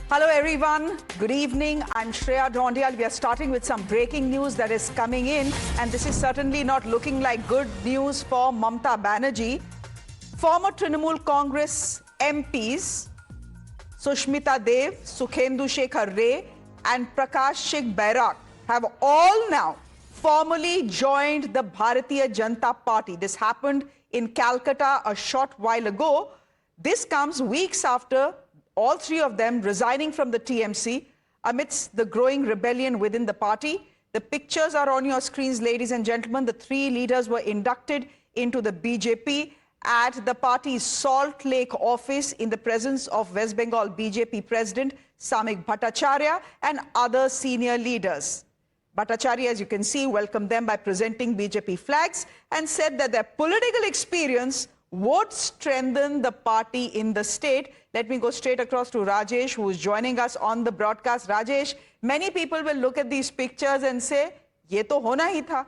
Hello everyone, good evening. I'm Shreya Dhoundial. We are starting with some breaking news that is coming in, and this is certainly not looking like good news for Mamata Banerjee. Former Trinamool Congress MPs Sushmita Dev, Sukhendu Shekhar Ray and Prakash Sheikh Bairak have all now formally joined the Bharatiya Janata Party. This happened in Calcutta a short while ago. This comes weeks after all three of them resigning from the TMC amidst the growing rebellion within the party. The pictures are on your screens, ladies and gentlemen. The three leaders were inducted into the BJP at the party's Salt Lake office in the presence of West Bengal BJP President Samik Bhattacharya and other senior leaders. Bhattacharya, as you can see, welcomed them by presenting BJP flags and said that their political experience would strengthen the party in the state. Let me go straight across to Rajesh, who is joining us on the broadcast. Rajesh, many people will look at these pictures and say, ye to hona hi tha.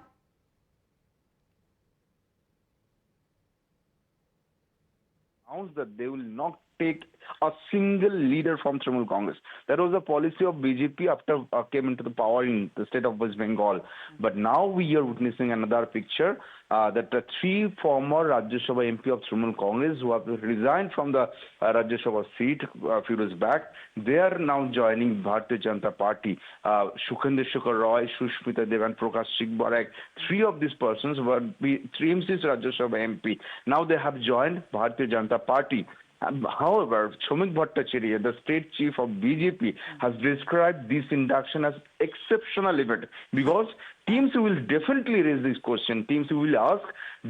Announced that they will not take a single leader from Trinamool Congress. That was the policy of BJP after came into the power in the state of West Bengal. But now we are witnessing another picture that the three former Rajya Sabha MP of Trinamool Congress who have resigned from the Rajya Sabha seat a few days back, they are now joining Bharatiya Janata Party. Sukhendu Shekhar Ray, Sushmita Dev and Prakash Sheikh Bairak, three of these persons were three MCs Rajya Sabha MP. Now they have joined Bharatiya Janata Party. However, Samik Bhattacharya, the state chief of BJP, has described this induction as exceptional event because teams will definitely raise this question. Teams will ask,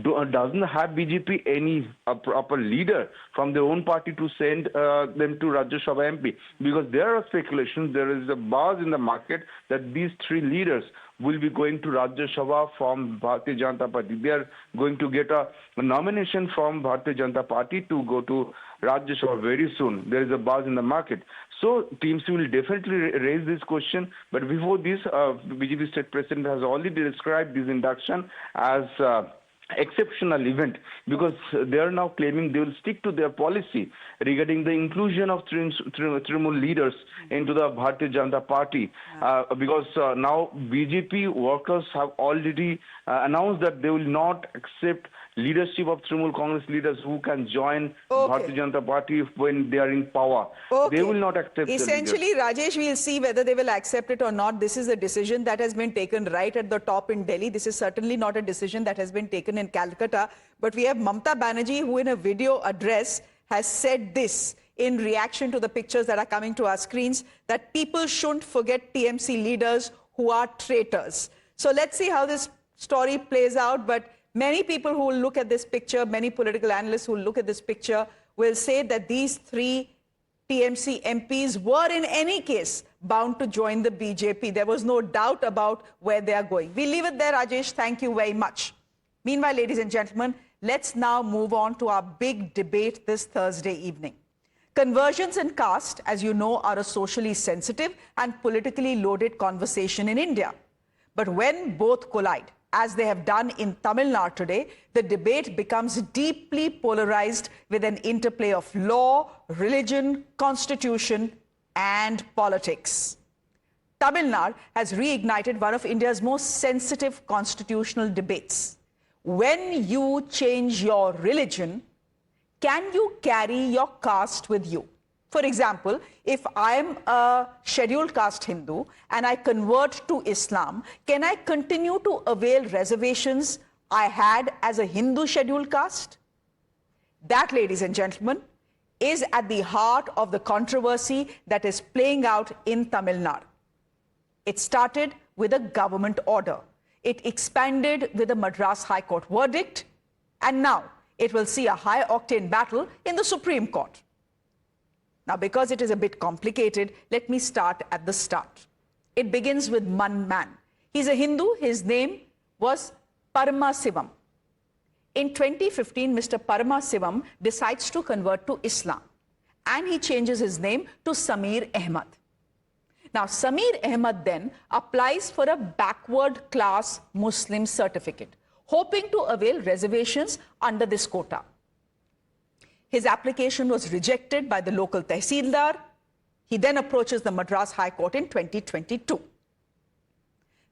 doesn't have BJP any proper leader from their own party to send them to Rajya Sabha MP? Because there are speculations, there is a buzz in the market that these three leaders will be going to Rajya Sabha from Bharatiya Janata Party. They are going to get a nomination from Bharatiya Janata Party to go to Rajya Sabha very soon. There is a buzz in the market. So teams will definitely raise this question. But before this, BJP state president has already described this induction as exceptional event because they are now claiming they will stick to their policy regarding the inclusion of Trinamool leaders into the Bharatiya Janata Party because now BJP workers have already announced that they will not accept leadership of Trinamool Congress leaders who can join Bharatiya Janata Party when they are in power. They will not accept. Essentially, Rajesh, we'll see whether they will accept it or not. This is a decision that has been taken right at the top in Delhi. This is certainly not a decision that has been taken in Calcutta. But we have Mamata Banerjee, who in a video address has said this in reaction to the pictures that are coming to our screens, that people shouldn't forget TMC leaders who are traitors. So let's see how this story plays out. But many people who will look at this picture, many political analysts who will look at this picture will say that these three TMC MPs were in any case bound to join the BJP. There was no doubt about where they are going. We leave it there, Rajesh. Thank you very much. Meanwhile, ladies and gentlemen, let's now move on to our big debate this Thursday evening. Conversions and caste, as you know, are a socially sensitive and politically loaded conversation in India. But when both collide, as they have done in Tamil Nadu today, the debate becomes deeply polarized with an interplay of law, religion, constitution, and politics. Tamil Nadu has reignited one of India's most sensitive constitutional debates. When you change your religion, can you carry your caste with you? For example, if I'm a scheduled caste Hindu and I convert to Islam, can I continue to avail reservations I had as a Hindu scheduled caste? That, ladies and gentlemen, is at the heart of the controversy that is playing out in Tamil Nadu. It started with a government order. It expanded with a Madras High Court verdict, and now it will see a high-octane battle in the Supreme Court. Now, because it is a bit complicated, let me start at the start. It begins with one man. He's a Hindu. His name was Paramasivam. In 2015, Mr. Paramasivam decides to convert to Islam, and he changes his name to Samir Ahmed. Now, Samir Ahmed then applies for a backward class Muslim certificate, hoping to avail reservations under this quota. His application was rejected by the local Tehsildar. He then approaches the Madras High Court in 2022.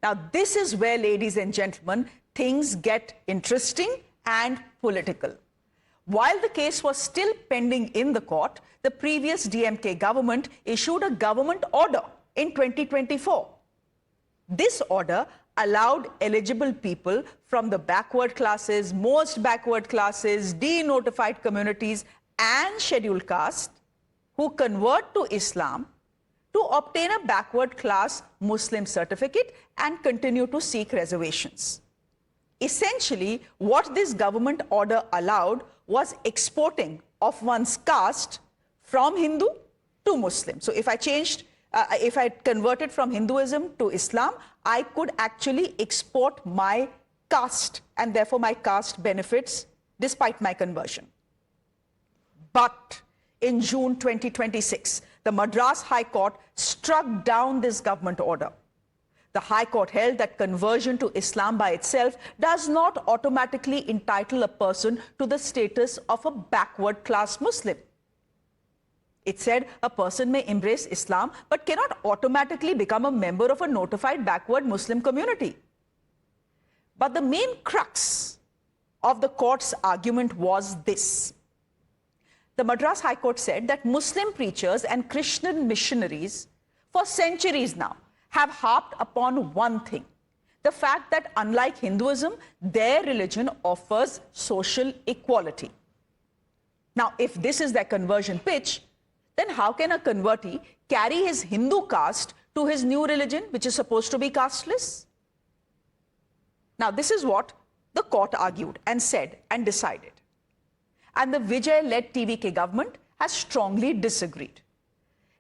Now, this is where, ladies and gentlemen, things get interesting and political. While the case was still pending in the court, the previous DMK government issued a government order in 2024. This order allowed eligible people from the backward classes, most backward classes, denotified communities, and scheduled caste who convert to Islam to obtain a backward class Muslim certificate and continue to seek reservations. Essentially, what this government order allowed was exporting of one's caste from Hindu to Muslim. So if I converted from Hinduism to Islam, I could actually export my caste and therefore my caste benefits despite my conversion. But in June 2026, the Madras High Court struck down this government order. The High Court held that conversion to Islam by itself does not automatically entitle a person to the status of a backward class Muslim. It said a person may embrace Islam but cannot automatically become a member of a notified backward Muslim community. But the main crux of the court's argument was this. The Madras High Court said that Muslim preachers and Christian missionaries for centuries now have harped upon one thing, the fact that unlike Hinduism, their religion offers social equality. Now, if this is their conversion pitch, then how can a convertee carry his Hindu caste to his new religion, which is supposed to be casteless? Now, this is what the court argued and said and decided. And the Vijay-led TVK government has strongly disagreed.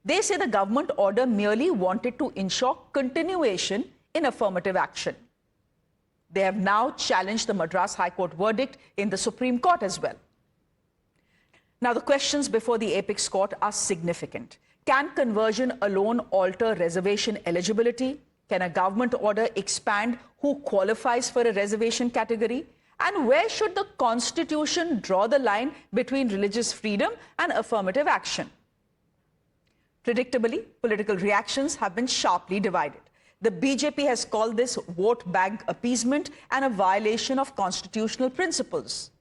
They say the government order merely wanted to ensure continuation in affirmative action. They have now challenged the Madras High Court verdict in the Supreme Court as well. Now, the questions before the Apex Court are significant. Can conversion alone alter reservation eligibility? Can a government order expand who qualifies for a reservation category? And where should the Constitution draw the line between religious freedom and affirmative action? Predictably, political reactions have been sharply divided. The BJP has called this vote bank appeasement and a violation of constitutional principles.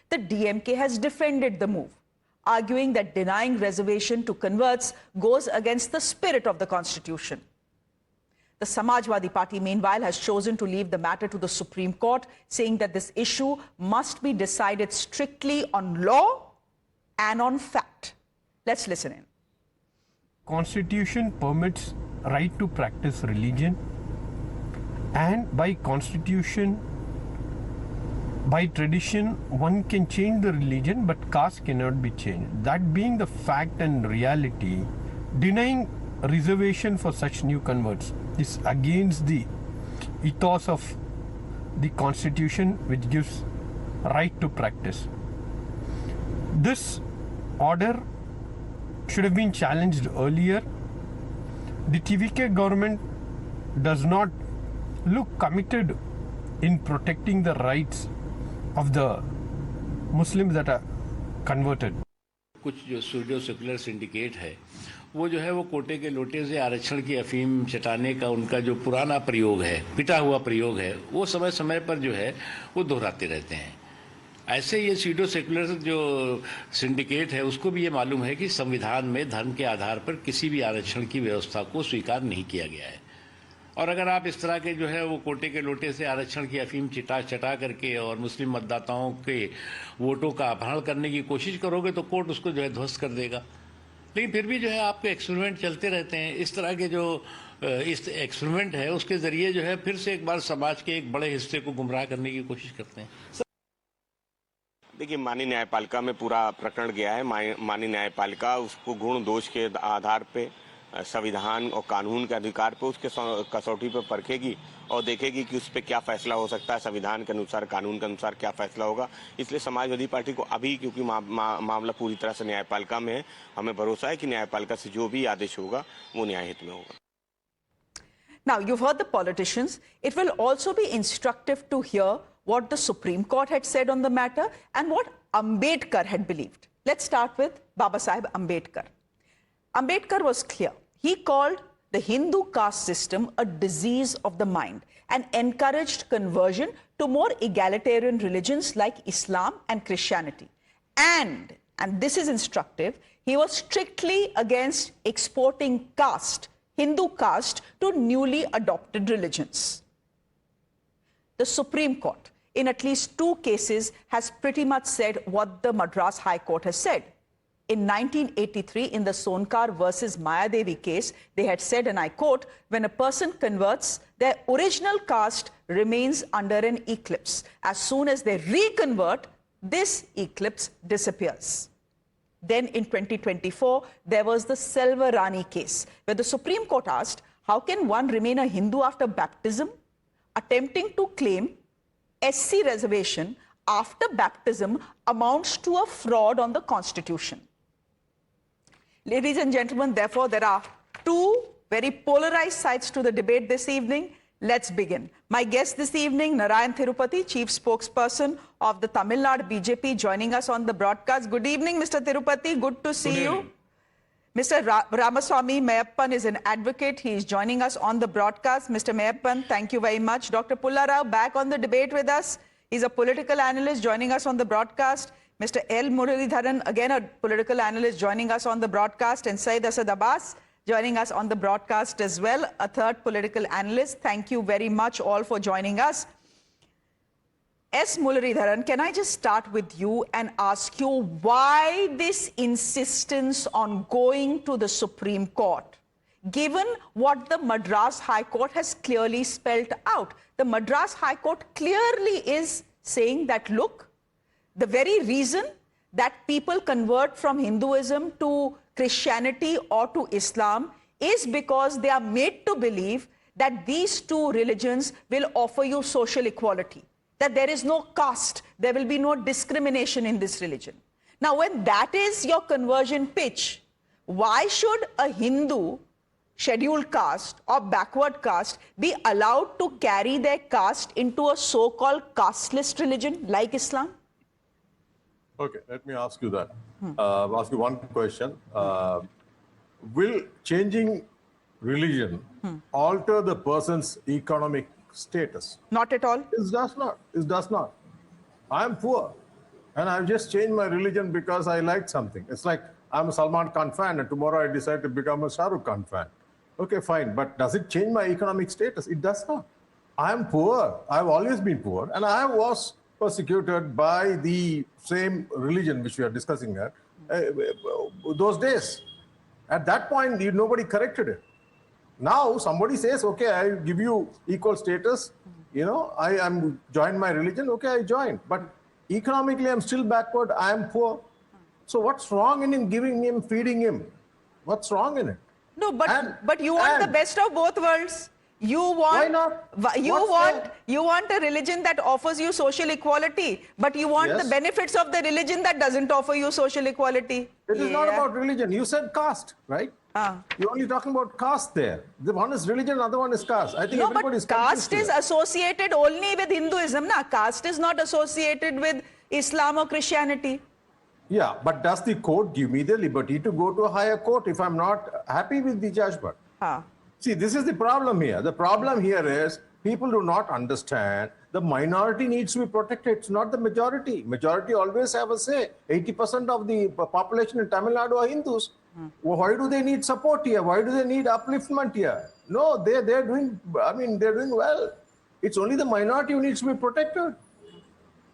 The DMK has defended the move, arguing that denying reservation to converts goes against the spirit of the Constitution. The Samajwadi Party, meanwhile, has chosen to leave the matter to the Supreme Court, saying that this issue must be decided strictly on law and on fact. Let's listen in. Constitution permits right to practice religion, and by constitution, by tradition, one can change the religion, but caste cannot be changed. That being the fact and reality, denying reservation for such new converts is against the ethos of the Constitution, which gives right to practice. This order should have been challenged earlier. The TVK government does not look committed in protecting the rights of the Muslims that are converted. कुछ जो secular syndicate है वो जो है वो कोटे के लोटे से आरक्षण की अफीम चटाने का उनका जो पुराना प्रयोग है, पिटा हुआ प्रयोग है, वो समय समय पर जो है वो दोहराते रहते हैं। ऐसे ये सीडो सेकुलर जो सिंडिकेट है उसको भी ये मालूम है कि संविधान में धर्म के आधार पर किसी भी आरक्षण की व्यवस्था को स्वीकार नहीं किया गया है। और अगर आप इस तरह के जो है वो कोटे के लोटे से आरक्षण की अफीम चटा करके और मुस्लिम मतदाताओं के वोटों का अपहरण करने की कोशिश करोगे तो कोर्ट उसको जो है ध्वस्त कर देगा। लेकिन फिर भी जो है आपके एक्सपेरिमेंट चलते रहते हैं। इस तरह के जो इस एक्सपेरिमेंट है उसके ज़रिए जो है फिर से एक बार समाज के एक बड़े हिस्से को गुमराह करने की कोशिश करते हैं। देखिए, माननीय न्यायपालिका में पूरा प्रकरण गया है। माननीय न्यायपालिका उसको गुण दोष के आधार पे, संविधान और कानून के अधिकार पे, उसके कसौटी पे परखेगी और देखेगी कि उस पर क्या फैसला हो सकता है, संविधान के अनुसार, कानून के अनुसार क्या फैसला होगा। इसलिए समाजवादी पार्टी को अभी, क्योंकि मामला पूरी तरह से न्यायपालिका में है, हमें भरोसा है कि न्यायपालिका से जो भी आदेश होगा वो न्यायहित में होगा। Now, you've heard the politicians. It will also be instructive to hear what the Supreme Court had said on the matter and what Ambedkar had believed. Let's start with Baba Saheb Ambedkar. Ambedkar was clear. He called the Hindu caste system a disease of the mind and encouraged conversion to more egalitarian religions like Islam and Christianity. And this is instructive, he was strictly against exporting caste, Hindu caste, to newly adopted religions. The Supreme Court, in at least 2 cases, has pretty much said what the Madras High Court has said. In 1983, in the Sonkar versus Mayadevi case, they had said, and I quote, when a person converts, their original caste remains under an eclipse. As soon as they reconvert, this eclipse disappears. Then in 2024, there was the Selvarani case, where the Supreme Court asked, how can one remain a Hindu after baptism? Attempting to claim SC reservation after baptism amounts to a fraud on the Constitution. Ladies and gentlemen, therefore, there are 2 very polarized sides to the debate this evening. Let's begin. My guest this evening, Narayan Tirupati, Chief Spokesperson of the Tamil Nadu BJP, joining us on the broadcast. Good evening, Mr. Tirupati. Good to see you. Mr. Ramaswamy Mayappan is an advocate. He is joining us on the broadcast. Mr. Mayappan, thank you very much. Dr. Pullarao, back on the debate with us. He's a political analyst joining us on the broadcast. Mr. L. Muralidharan, again a political analyst joining us on the broadcast. And Syed Asad Abbas joining us on the broadcast as well, a third political analyst. Thank you very much all for joining us. S. Muralidharan, can I just start with you and ask you why this insistence on going to the Supreme Court, given what the Madras High Court has clearly spelled out? The Madras High Court clearly is saying that, look, the very reason that people convert from Hinduism to Christianity or to Islam is because they are made to believe that these 2 religions will offer you social equality, that there is no caste, there will be no discrimination in this religion. Now, when that is your conversion pitch, why should a Hindu scheduled caste or backward caste be allowed to carry their caste into a so-called casteless religion like Islam? Okay, let me ask you that. Ask you one question. Will changing religion alter the person's economic status? Not at all. It does not. It does not. I am poor and I've just changed my religion because I liked something. It's like I'm a Salman Khan fan and tomorrow I decide to become a Shah Rukh Khan fan. Okay, fine. But does it change my economic status? It does not. I am poor. I've always been poor and I was persecuted by the same religion which we are discussing here those days. At that point, nobody corrected it. Now somebody says, okay, I give you equal status. I am joined my religion. Okay, I joined. But economically, I'm still backward. I am poor. So what's wrong in him giving him, feeding him? What's wrong in it? No, but you want the best of both worlds. You want, why not? You want a religion that offers you social equality, but you want the benefits of the religion that doesn't offer you social equality. It is not about religion. You said caste, right? You're only talking about caste there. The one is religion, the other one is caste. I think no, everybody is but caste is associated only with Hinduism. Caste is not associated with Islam or Christianity. Yeah, but does the court give me the liberty to go to a higher court if I'm not happy with the judgment? See, this is the problem here. The problem here is people do not understand the minority needs to be protected. It's not the majority. Majority always have a say. 80% of the population in Tamil Nadu are Hindus. Why do they need support here? Why do they need upliftment here? No, they're doing well. It's only the minority who needs to be protected.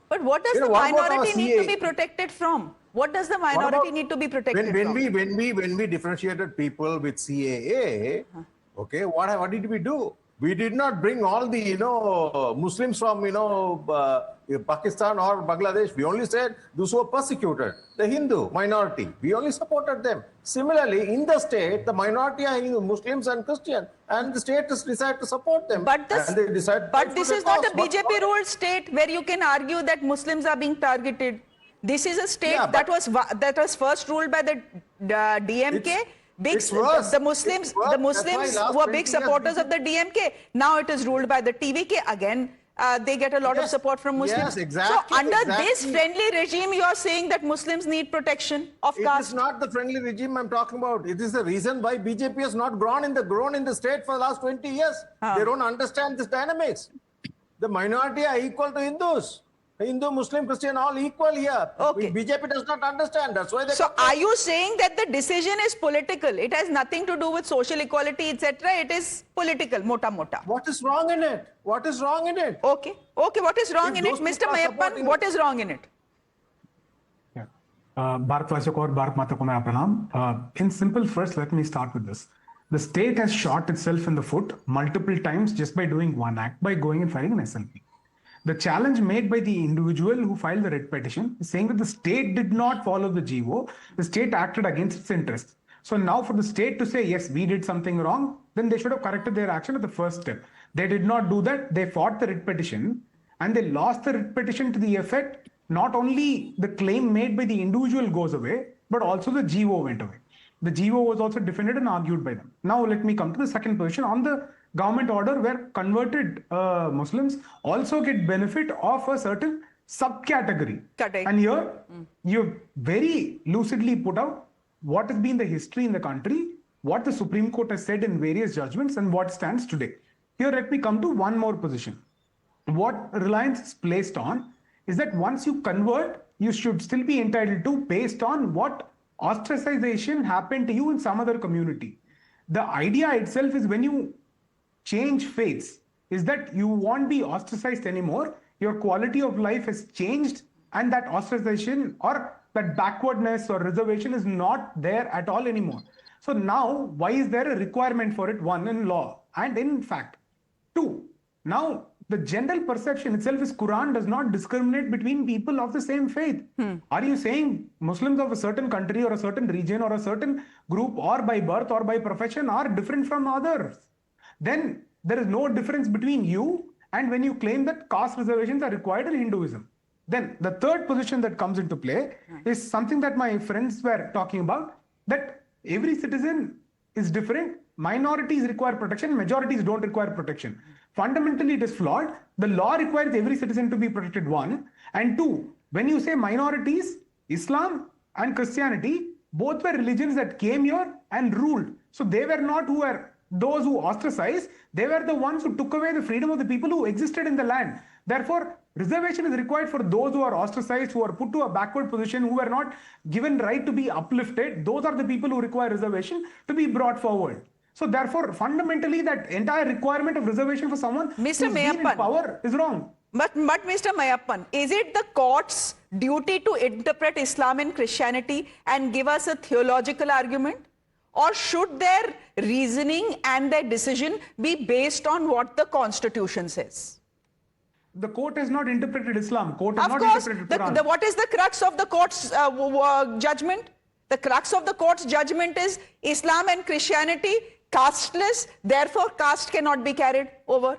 But what does the minority need to be protected from? What does the minority need to be protected from? When we differentiated people with CAA, okay, what did we do? We did not bring all the Muslims from Pakistan or Bangladesh. We only said those who were persecuted, the Hindu minority. We only supported them. Similarly, in the state, the minority are Hindu, Muslims and Christian, and the state has decided to support them. But this is not a BJP-ruled state where you can argue that Muslims are being targeted. This is a state that was first ruled by the DMK. The Muslims who are big supporters of the DMK. Now it is ruled by the TVK. Again, they get a lot of Yes. support from Muslims. Yes, exactly, So under this exactly. friendly regime, you are saying that Muslims need protection of It caste? is not the friendly regime I'm talking about. It is the reason why BJP has not grown in the state for the last 20 years. They don't understand this dynamics. The minority are equal to Hindus. Hindu, Muslim, Christian, all equal here. Okay. BJP does not understand. That's why they. So are you saying that the decision is political? It has nothing to do with social equality, etc. It is political, mota mota. What is wrong in it? What is wrong in it? Okay. Okay, what is wrong If in it? those Mr. people are Mayappan, supporting what it. is wrong in it? भारतवासियों को और भारत माता को मेरा प्रणाम. In simple, first let me start with this. The state has shot itself in the foot multiple times just by doing one act, by going and filing an SLP. The challenge made by the individual who filed the writ petition is saying that the state did not follow the GO, the state acted against its interest. So now for the state to say, yes, we did something wrong, then they should have corrected their action at the first step. They did not do that. They fought the writ petition and they lost the writ petition to the effect not only the claim made by the individual goes away, but also the GO went away. The GO was also defended and argued by them. Now let me come to the second position on the government order where converted Muslims also get benefit of a certain subcategory. Correct. And here you very lucidly put out what has been the history in the country, what the Supreme Court has said in various judgments and what stands today. Here let me come to one more position. What reliance is placed on is that once you convert, you should still be entitled to based on what ostracization happened to you in some other community. The idea itself is when you change faiths, is that you won't be ostracized anymore. Your quality of life has changed and that ostracization or that backwardness or reservation is not there at all anymore. So now, why is there a requirement for it? One, in law and in fact. Two, now the general perception itself is Quran does not discriminate between people of the same faith. Are you saying Muslims of a certain country or a certain region or a certain group or by birth or by profession are different from others? Then there is no difference between you and when you claim that caste reservations are required in Hinduism. Then the third position that comes into play is something that my friends were talking about, that every citizen is different. Minorities require protection, majorities don't require protection. Fundamentally, it is flawed. The law requires every citizen to be protected, one. And two, when you say minorities, Islam and Christianity, both were religions that came here and ruled. So they were not who were those who ostracized, they were the ones who took away the freedom of the people who existed in the land. Therefore, reservation is required for those who are ostracized, who are put to a backward position, who were not given right to be uplifted. Those are the people who require reservation to be brought forward. So therefore, fundamentally, that entire requirement of reservation for someone who's been in power is wrong. But Mr. Mayappan, is it the court's duty to interpret Islam and Christianity and give us a theological argument? Or should their reasoning and their decision be based on what the Constitution says? The court has not interpreted Islam. Court has Of not course, interpreted Quran. what is the crux of the court's judgment? The crux of the court's judgment is Islam and Christianity casteless, therefore caste cannot be carried over.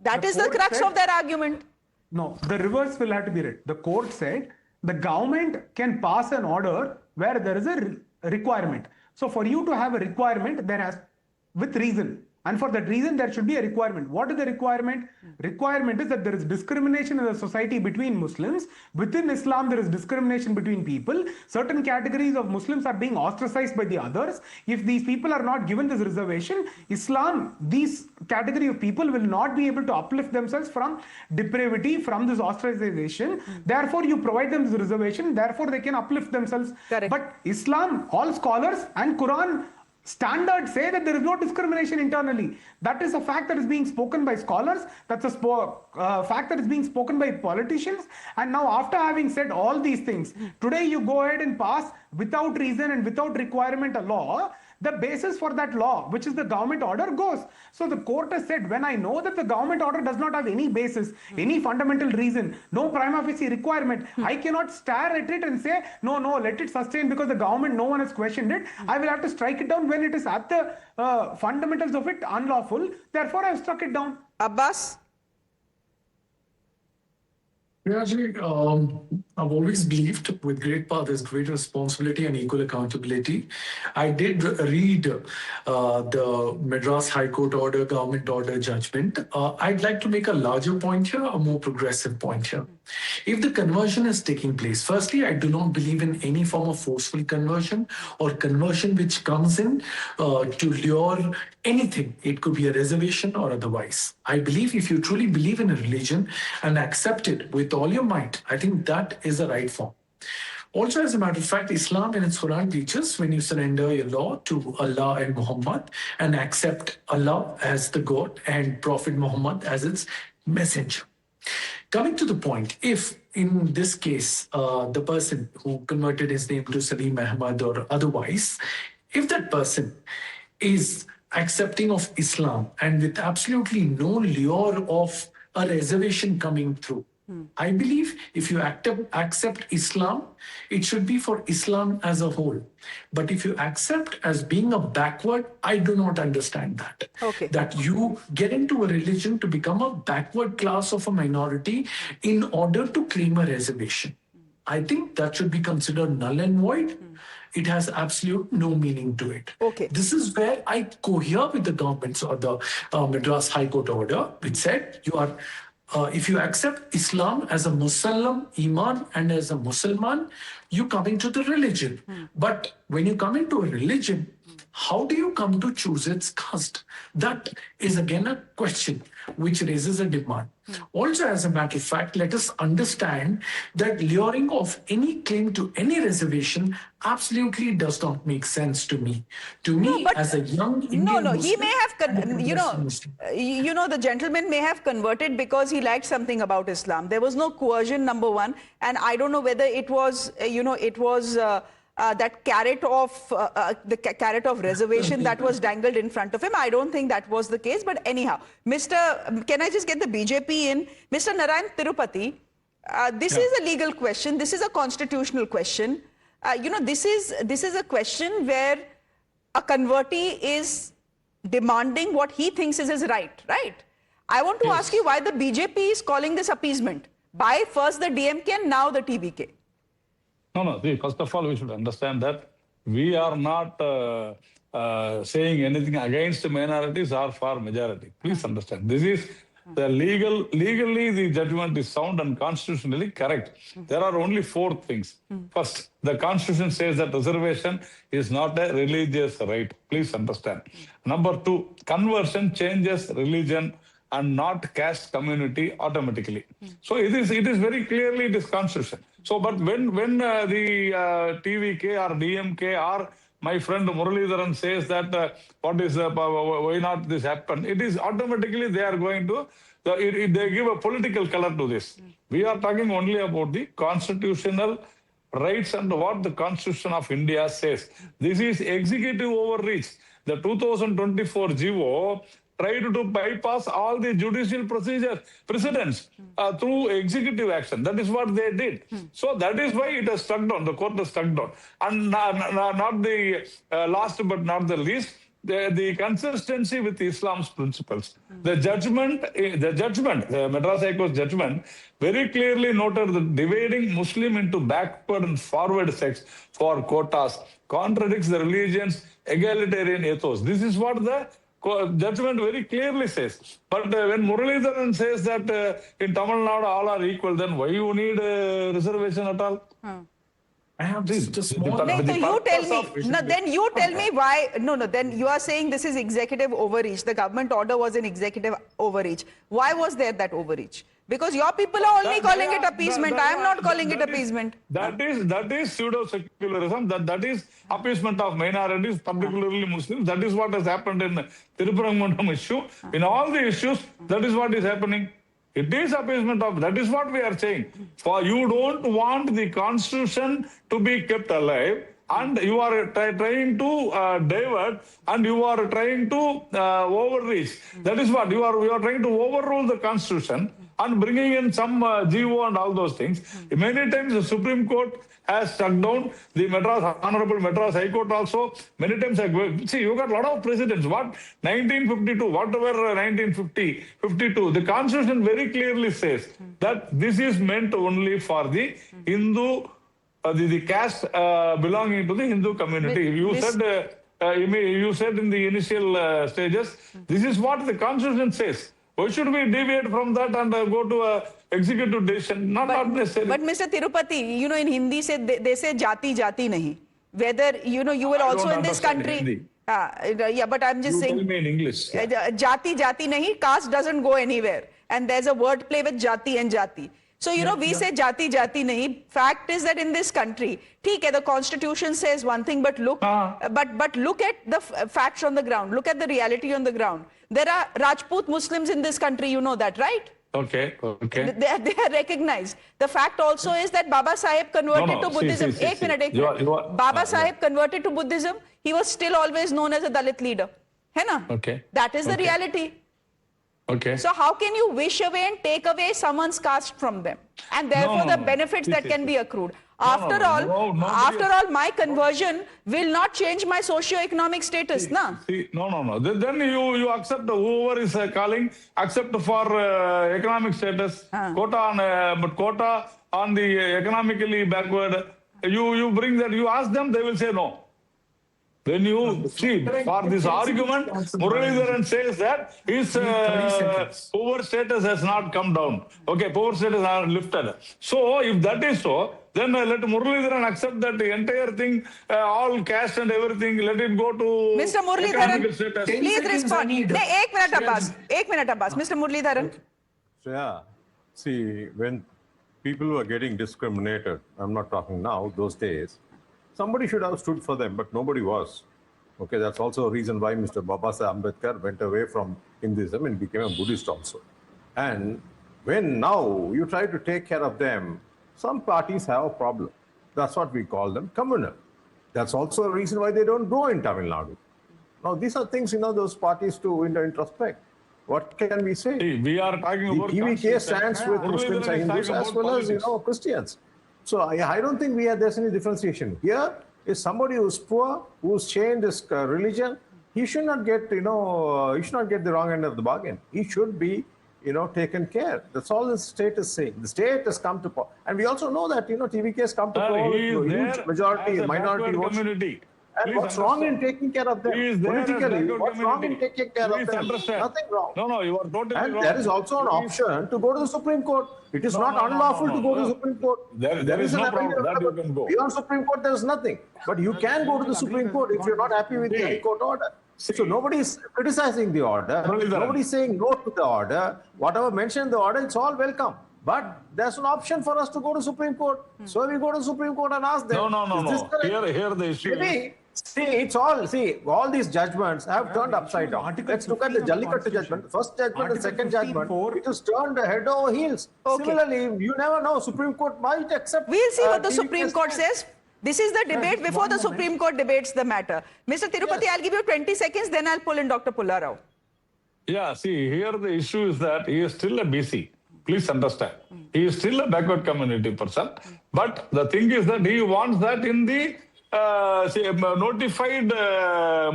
That is the crux of their argument. No, the reverse will have to be read. The court said the government can pass an order where there is a requirement. So for you to have a requirement, there has, with reason. And for that reason, there should be a requirement. What is the requirement? Requirement is that there is discrimination in the society between Muslims. Within Islam, there is discrimination between people. Certain categories of Muslims are being ostracized by the others. If these people are not given this reservation, Islam, these category of people will not be able to uplift themselves from depravity, from this ostracization. Therefore, you provide them this reservation. Therefore, they can uplift themselves. Correct. But Islam, all scholars and Quran standards say that there is no discrimination internally. That is a fact that is being spoken by scholars. That's a fact that is being spoken by politicians. And now after having said all these things, today you go ahead and pass without reason and without requirement a law. The basis for that law, which is the government order, goes. So the court has said, when I know that the government order does not have any basis, any fundamental reason, no prima facie requirement, I cannot stare at it and say, no, let it sustain because the government, no one has questioned it. I will have to strike it down when it is at the fundamentals of it unlawful. Therefore, I have struck it down. Abbas? Yeah, I've always believed with great power there's great responsibility and equal accountability. I did read the Madras High Court order, government order judgment. I'd like to make a larger point here, a more progressive point here. If the conversion is taking place, firstly, I do not believe in any form of forceful conversion or conversion which comes in to lure anything. It could be a reservation or otherwise. I believe if you truly believe in a religion and accept it with all your might, I think that is the right form. Also, as a matter of fact, Islam in its Quran teaches when you surrender your law to Allah and Muhammad and accept Allah as the God and Prophet Muhammad as its messenger. Coming to the point, if in this case, the person who converted his name to Salim Ahmad or otherwise, if that person is accepting of Islam and with absolutely no lure of a reservation coming through, I believe if you accept Islam, it should be for Islam as a whole. But if you accept as being a backward, I do not understand that. Okay. That you get into a religion to become a backward class of a minority in order to claim a reservation. I think that should be considered null and void. It has absolute no meaning to it. Okay. This is where I cohere with the government's or the Madras High Court order, which said you are if you accept Islam as a Muslim, Iman, and as a Musliman, you come into the religion. But when you come into a religion, how do you come to choose its caste? That is again a question which raises a demand. Also, as a matter of fact, let us understand that luring of any claim to any reservation absolutely does not make sense to me. To me, but as a young Indian he Muslim, may have, the gentleman may have converted because he liked something about Islam. There was no coercion, number one, and I don't know whether it was, that carrot of reservation that was dangled in front of him. I don't think that was the case. But anyhow, can I just get the BJP in? Mr. Narayan Tirupati, this is a legal question. This is a constitutional question. This is a question where a convertee is demanding what he thinks is his right, right? I want to ask you why the BJP is calling this appeasement by first the DMK and now the TVK. No. See, first of all, we should understand that we are not saying anything against minorities or for majority. Please understand. This is the legally the judgment is sound and constitutionally correct. There are only four things. First, the Constitution says that reservation is not a religious right. Please understand. Number two, conversion changes religion and not caste community automatically. So it is very clearly it is Constitution. So, but when the TVK or DMK or my friend Muralidharan says that why not this happen? It is automatically they are going to, they give a political color to this. We are talking only about the constitutional rights and what the Constitution of India says. This is executive overreach. The 2024 GO tried to bypass all the judicial precedents through executive action. That is what they did. So that is why it has stuck down. The court has stuck down. And not the last but not the least, the consistency with Islam's principles. The Madras High Court judgment very clearly noted that dividing Muslim into backward and forward sects for quotas contradicts the religion's egalitarian ethos. This is what the judgment very clearly says. But when Muralidharan says that in Tamil Nadu all are equal, then why you need a reservation at all? I have just a small... Then you tell me why... then you are saying this is executive overreach. The government order was an executive overreach. Why was there that overreach? Because your people are only calling it appeasement. I am not calling it appeasement. That is pseudo-secularism. That is appeasement of minorities, particularly Muslims. That is what has happened in Tiruparamandam issue. In all the issues, that is what is happening. It is appeasement of, that is what we are saying. For you don't want the Constitution to be kept alive, and you are trying to divert, and you are trying to overreach. That is what you are trying to overrule the Constitution and bringing in some GO and all those things. Many times the Supreme Court has struck down. The Honorable Madras High Court also many times. See, you got a lot of precedents. What 1952, whatever 1950, 52, the Constitution very clearly says that this is meant only for the Hindu, the caste belonging to the Hindu community. You said. You said in the initial stages, this is what the Constitution says. Why should we deviate from that and go to a executive decision? Not necessary. But Mr. Tirupati, you know, in Hindi they say jati jati nahi. Whether you know you will also in this country. Yeah, but I'm just saying. Tell me in English. Jati jati nahi. Caste doesn't go anywhere, and there's a word play with jati and jati. So, you know, we say jati jati nahi. Fact is that in this country, the Constitution says one thing, but look, but look at the facts on the ground. Look at the reality on the ground. There are Rajput Muslims in this country, you know that, right? Okay. They are recognized. The fact also is that Baba Sahib converted to Buddhism. Ek minute. Baba Sahib converted to Buddhism. He was still always known as a Dalit leader. Hai na? Okay. That is the reality. Okay. So how can you wish away and take away someone's caste from them? And therefore the benefits that can be accrued. After all, my conversion will not change my socio-economic status, na? No. Then you accept whoever is calling, accept for economic status, quota on the economically backward. You bring that, you ask them, they will say no. When you see, for this argument, Muralidharan says that his poor status has not come down. Okay, poor status are lifted. So, if that is so, then let Muralidharan accept that the entire thing, all caste and everything, let it go to Mr. Muralidharan, please respond. Ek minute, Abbas. Mr. Muralidharan. Yeah. See, when people were getting discriminated, I'm not talking now, those days, somebody should have stood for them, but nobody was. Okay, that's also a reason why Mr. Babasaheb Ambedkar went away from Hinduism and became a Buddhist also. And when now you try to take care of them, some parties have a problem. That's what we call them communal. That's also a reason why they don't go in Tamil Nadu. Now, these are things, those parties to introspect. What can we say? See, we are talking about... The PVK stands with Muslims and Hindus as well as, Christians. So I don't think there's any differentiation. Here is somebody who's poor, who's changed his religion. He should not get, he should not get the wrong end of the bargain. He should be, taken care. That's all the state is saying. The state has come to power. And we also know that, TVK has come to power with huge majority, minority votes. Community. And what's wrong in taking care of them? Politically, what's wrong in taking care of them? Nothing wrong. No, you are totally wrong. And there is also an option to go to the Supreme Court. It is not unlawful to go to the Supreme Court. There is no problem that you can go. Beyond Supreme Court, there is nothing. But you can go to the Supreme Court if you're not happy with the High Court order. So nobody is criticizing the order. Nobody is saying no to the order. Whatever mentioned in the order, it's all welcome. But there's an option for us to go to Supreme Court. So we go to Supreme Court and ask them. No. Here the issue is... all these judgments have turned upside down. Let's look at the Jallikattu judgment. The first judgment and second judgment, it has turned head over heels. Okay. Similarly, you never know, Supreme Court might accept... We'll see what the Supreme Court says. This is the debate before the Supreme Court debates the matter. Mr. Tirupati, I'll give you 20 seconds, then I'll pull in Dr. Pullarao. Yeah, see, here the issue is that he is still a BC. Please understand. He is still a backward community person. But the thing is that he wants that in the notified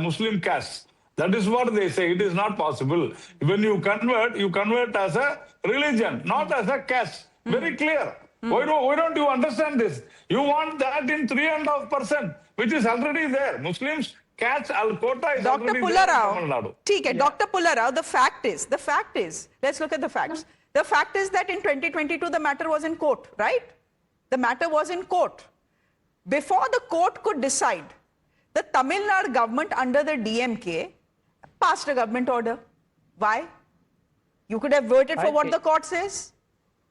Muslim caste. That is what they say. It is not possible. When you convert as a religion, not as a caste. Very clear. Why don't you understand this? You want that in 3.5%, which is already there. Muslims, caste, quota is already there in Tamil Nadu. Dr. Pullarao, the fact is, let's look at the facts. The fact is that in 2022, the matter was in court, right? The matter was in court. Before the court could decide, the Tamil Nadu government under the DMK passed a government order. Why? You could have voted for what the court says.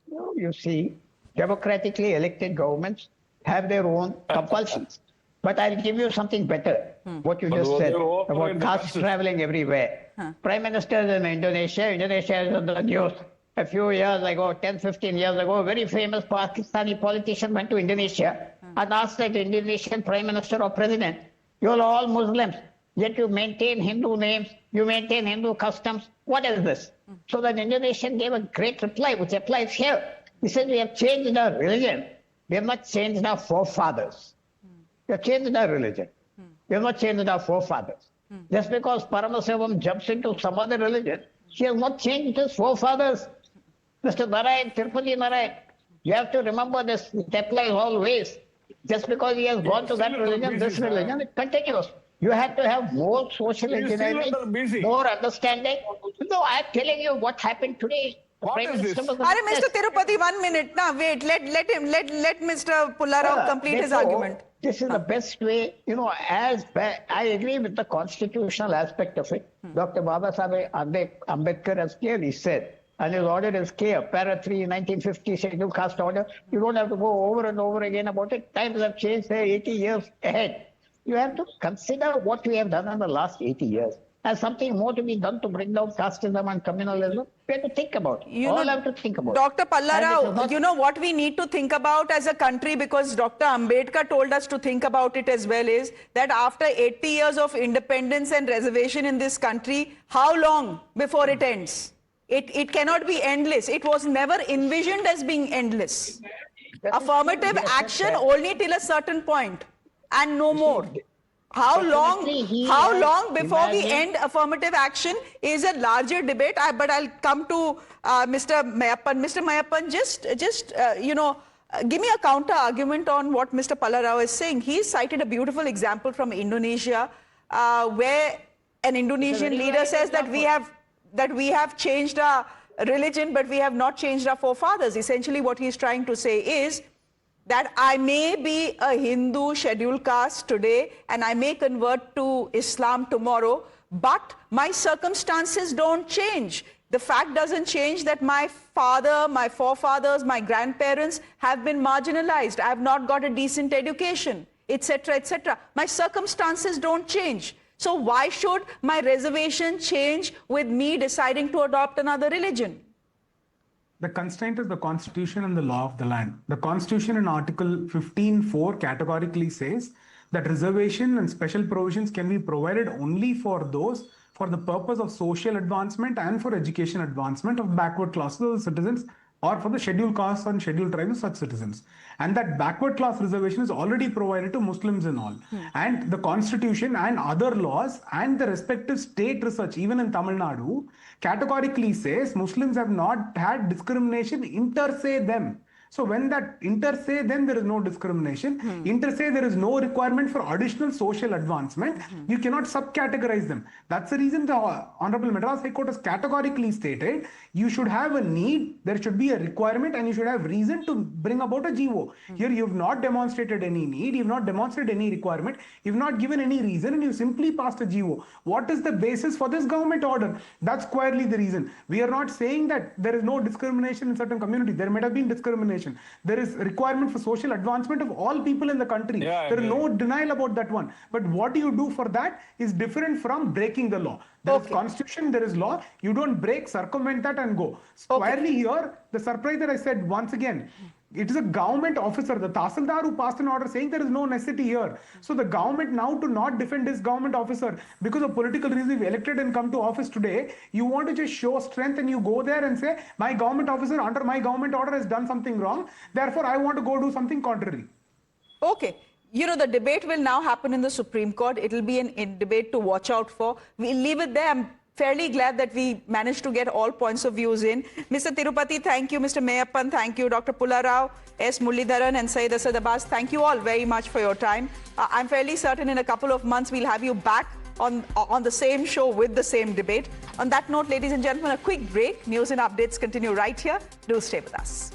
No, you see, democratically elected governments have their own compulsions. But I'll give you something better, what you just said about castes traveling everywhere. Prime Minister in Indonesia is on the news. A few years ago, 10, 15 years ago, a very famous Pakistani politician went to Indonesia and asked the Indonesian Prime Minister or President, you're all Muslims, yet you maintain Hindu names, you maintain Hindu customs. What is this? So the Indonesian gave a great reply, which applies here. He said, we have changed our religion. We have not changed our forefathers. We have changed our religion. We have not changed our forefathers. Just because Paramasevam jumps into some other religion, he has not changed his forefathers. Mr. Narayan, Tirupati Narayan, you have to remember this. It applies always. Just because he has gone to that religion, this religion, it continues. You have to have more social engineering, more understanding. No, I am telling you what happened today. Mr. Tirupati, 1 minute. Now, wait. Let Mr. Pullarao complete his argument. This is the best way, I agree with the constitutional aspect of it. Dr. Babasaheb Ambedkar has clearly said, and his order is clear, Para 3, 1950 Scheduled Caste Order. You don't have to go over and over again about it. Times have changed, they're 80 years ahead. You have to consider what we have done in the last 80 years. As something more to be done to bring down casteism and communalism, we have to think about it. All have to think about Dr. it. Pullarao, you know what we need to think about as a country, because Dr. Ambedkar told us to think about it as well, is that after 80 years of independence and reservation in this country, how long before it ends? It cannot be endless. It was never envisioned as being endless. Affirmative action only till a certain point and no more. How long before we end affirmative action is a larger debate, but I'll come to Mr. Mayappan. Mr. Mayappan, just give me a counter argument on what Mr. Pullarao is saying. He cited a beautiful example from Indonesia, where an Indonesian leader says that we have changed our religion, but we have not changed our forefathers. Essentially, what he's trying to say is that I may be a Hindu scheduled caste today and I may convert to Islam tomorrow, but my circumstances don't change. The fact doesn't change that my father, my forefathers, my grandparents have been marginalized. I have not got a decent education, etc., etc. My circumstances don't change. So why should my reservation change with me deciding to adopt another religion? The constraint is the constitution and the law of the land. The constitution in Article 15(4) categorically says that reservation and special provisions can be provided only for those for the purpose of social advancement and for education advancement of backward classes of the citizens, or for the scheduled castes and scheduled tribes of such citizens. And that backward class reservation is already provided to Muslims and all. And the constitution and other laws and the respective state research, even in Tamil Nadu, categorically says Muslims have not had discrimination inter se them. So when that inter se, then there is no discrimination. Inter se, there is no requirement for additional social advancement. You cannot subcategorize them. That's the reason the Honorable Madras High Court has categorically stated you should have a need, there should be a requirement, and you should have reason to bring about a GO. Here you have not demonstrated any need, you have not demonstrated any requirement, you have not given any reason, and you simply passed a GO. What is the basis for this government order? That's squarely the reason. We are not saying that there is no discrimination in certain communities. There might have been discrimination. There is requirement for social advancement of all people in the country. There is no denial about that one. But what do you do for that is different from breaking the law. There is constitution, there is law. You don't break, circumvent that and go. Squarely here, the surprise that I said once again, it is a government officer, the Tahsildar, who passed an order saying there is no necessity here. So the government now to not defend this government officer because of political reasons elected and come to office today, you want to just show strength and you go there and say, my government officer under my government order has done something wrong, therefore I want to go do something contrary. Okay. You know, the debate will now happen in the Supreme Court. It will be a debate to watch out for. We'll leave it there. I'm fairly glad that we managed to get all points of views in. Mr. Tirupati, thank you. Mr. Mayappan, thank you. Dr. Pullarao, S. Muralidharan and Syed Asad Abbas, thank you all very much for your time. I'm fairly certain in a couple of months we'll have you back on the same show with the same debate. On that note, ladies and gentlemen, a quick break. News and updates continue right here. Do stay with us.